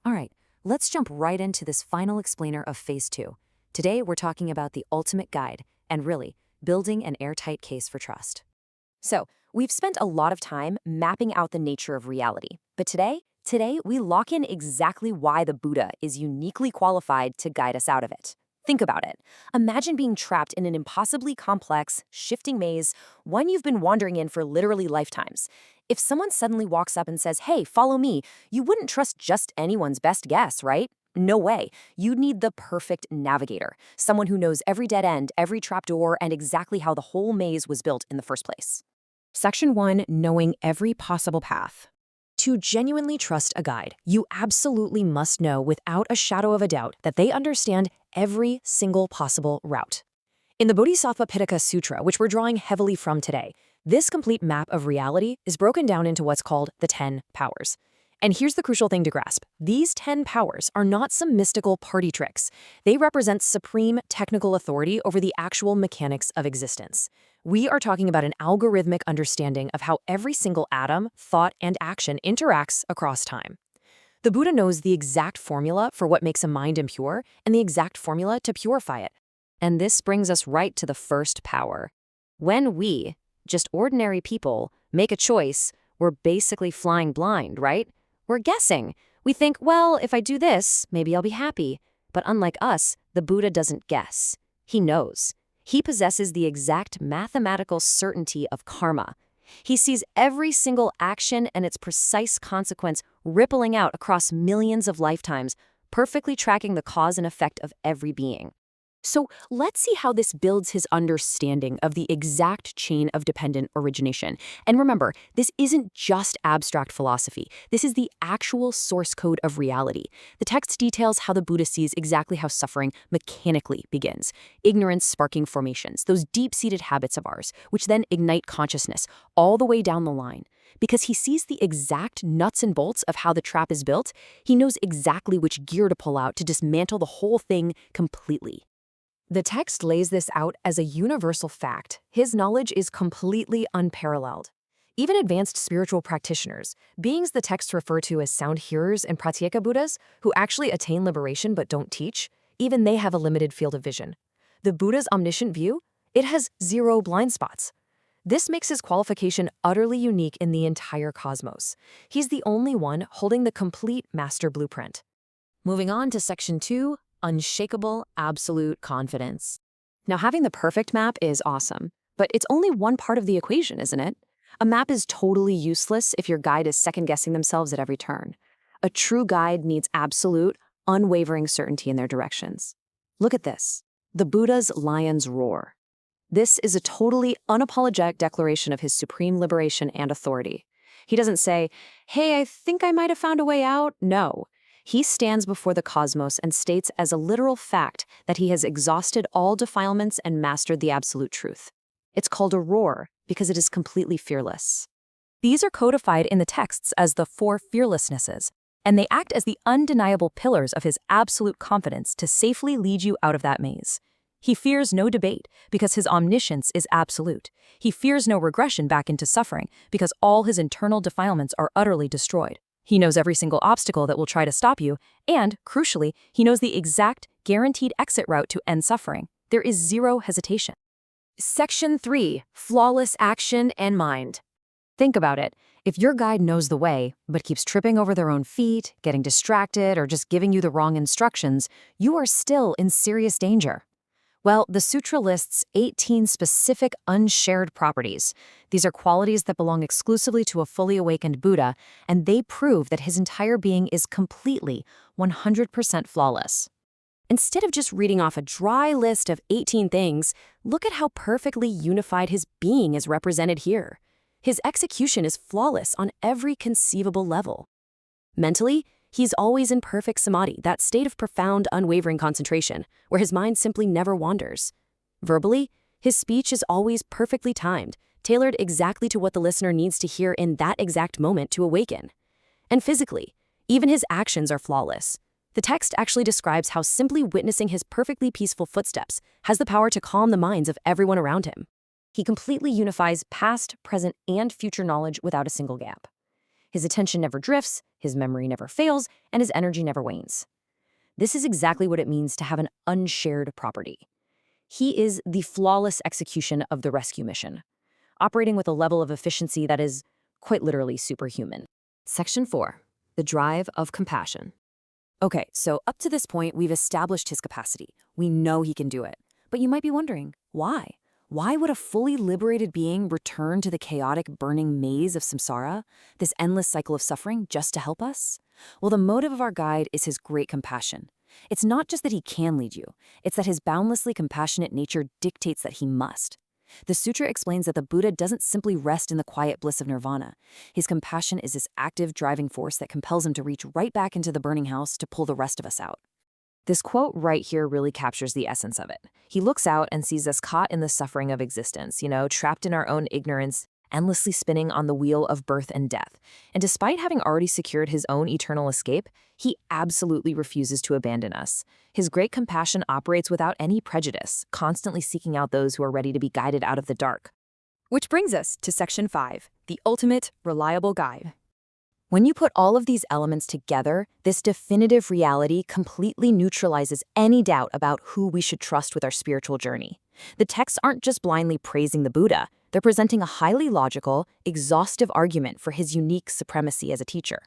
All right, let's jump right into this final explainer of Phase 2. Today, we're talking about the ultimate guide and really building an airtight case for trust. So, we've spent a lot of time mapping out the nature of reality. But today we lock in exactly why the Buddha is uniquely qualified to guide us out of it. Think about it. Imagine being trapped in an impossibly complex, shifting maze, one you've been wandering in for literally lifetimes. If someone suddenly walks up and says, "Hey, follow me," you wouldn't trust just anyone's best guess, right? No way. You'd need the perfect navigator, someone who knows every dead end, every trapdoor, and exactly how the whole maze was built in the first place. Section 1, knowing every possible path. To genuinely trust a guide, you absolutely must know without a shadow of a doubt that they understand every single possible route. In the Bodhisattva Pitaka Sutra, which we're drawing heavily from today, this complete map of reality is broken down into what's called the 10 powers. And here's the crucial thing to grasp. These 10 powers are not some mystical party tricks. They represent supreme technical authority over the actual mechanics of existence. We are talking about an algorithmic understanding of how every single atom, thought, and action interacts across time. The Buddha knows the exact formula for what makes a mind impure and the exact formula to purify it. And this brings us right to the first power. When we, just ordinary people, make a choice, we're basically flying blind, right? We're guessing. We think, well, if I do this, maybe I'll be happy. But unlike us, the Buddha doesn't guess. He knows. He possesses the exact mathematical certainty of karma. He sees every single action and its precise consequence rippling out across millions of lifetimes, perfectly tracking the cause and effect of every being. So let's see how this builds his understanding of the exact chain of dependent origination. And remember, this isn't just abstract philosophy. This is the actual source code of reality. The text details how the Buddha sees exactly how suffering mechanically begins. Ignorance sparking formations, those deep-seated habits of ours, which then ignite consciousness all the way down the line. Because he sees the exact nuts and bolts of how the trap is built, he knows exactly which gear to pull out to dismantle the whole thing completely. The text lays this out as a universal fact. His knowledge is completely unparalleled. Even advanced spiritual practitioners, beings the texts refer to as sound hearers and pratyeka Buddhas, who actually attain liberation but don't teach, even they have a limited field of vision. The Buddha's omniscient view? It has 0 blind spots. This makes his qualification utterly unique in the entire cosmos. He's the only one holding the complete master blueprint. Moving on to Section 2, unshakable, absolute confidence. Now, having the perfect map is awesome, but it's only one part of the equation, isn't it? A map is totally useless if your guide is second-guessing themselves at every turn. A true guide needs absolute, unwavering certainty in their directions. Look at this, the Buddha's lion's roar. This is a totally unapologetic declaration of his supreme liberation and authority. He doesn't say, "Hey, I think I might have found a way out." No. He stands before the cosmos and states as a literal fact that he has exhausted all defilements and mastered the absolute truth. It's called a roar because it is completely fearless. These are codified in the texts as the 4 fearlessnesses, and they act as the undeniable pillars of his absolute confidence to safely lead you out of that maze. He fears no debate because his omniscience is absolute. He fears no regression back into suffering because all his internal defilements are utterly destroyed. He knows every single obstacle that will try to stop you, and, crucially, he knows the exact, guaranteed exit route to end suffering. There is 0 hesitation. Section 3, flawless action and mind. Think about it. If your guide knows the way, but keeps tripping over their own feet, getting distracted, or just giving you the wrong instructions, you are still in serious danger. Well, the sutra lists 18 specific unshared properties. These are qualities that belong exclusively to a fully awakened Buddha, and they prove that his entire being is completely, 100% flawless. Instead of just reading off a dry list of 18 things, look at how perfectly unified his being is represented here. His execution is flawless on every conceivable level. Mentally, he's always in perfect samadhi, that state of profound, unwavering concentration, where his mind simply never wanders. Verbally, his speech is always perfectly timed, tailored exactly to what the listener needs to hear in that exact moment to awaken. And physically, even his actions are flawless. The text actually describes how simply witnessing his perfectly peaceful footsteps has the power to calm the minds of everyone around him. He completely unifies past, present, and future knowledge without a single gap. His attention never drifts, his memory never fails, and his energy never wanes. This is exactly what it means to have an unshared property. He is the flawless execution of the rescue mission, operating with a level of efficiency that is quite literally superhuman. Section 4. The drive of compassion. Okay, so up to this point, we've established his capacity. We know he can do it. But you might be wondering, why? Why would a fully liberated being return to the chaotic, burning maze of samsara, this endless cycle of suffering, just to help us? Well, the motive of our guide is his great compassion. It's not just that he can lead you, it's that his boundlessly compassionate nature dictates that he must. The sutra explains that the Buddha doesn't simply rest in the quiet bliss of nirvana. His compassion is this active driving force that compels him to reach right back into the burning house to pull the rest of us out. This quote right here really captures the essence of it. He looks out and sees us caught in the suffering of existence, trapped in our own ignorance, endlessly spinning on the wheel of birth and death. And despite having already secured his own eternal escape, he absolutely refuses to abandon us. His great compassion operates without any prejudice, constantly seeking out those who are ready to be guided out of the dark. Which brings us to Section 5, the ultimate reliable guide. When you put all of these elements together, this definitive reality completely neutralizes any doubt about who we should trust with our spiritual journey. The texts aren't just blindly praising the Buddha, they're presenting a highly logical, exhaustive argument for his unique supremacy as a teacher.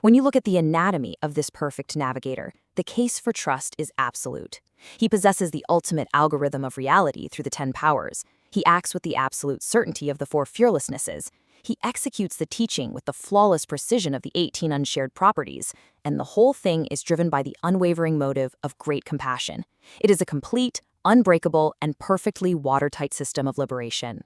When you look at the anatomy of this perfect navigator, the case for trust is absolute. He possesses the ultimate algorithm of reality through the 10 powers. He acts with the absolute certainty of the 4 fearlessnesses. He executes the teaching with the flawless precision of the 18 unshared properties, and the whole thing is driven by the unwavering motive of great compassion. It is a complete, unbreakable, and perfectly watertight system of liberation.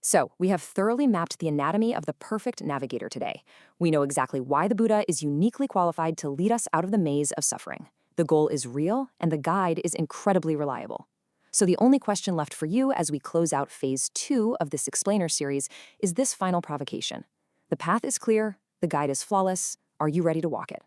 So, we have thoroughly mapped the anatomy of the perfect navigator today. We know exactly why the Buddha is uniquely qualified to lead us out of the maze of suffering. The goal is real, and the guide is incredibly reliable. So the only question left for you as we close out Phase 2 of this explainer series is this final provocation. The path is clear, the guide is flawless. Are you ready to walk it?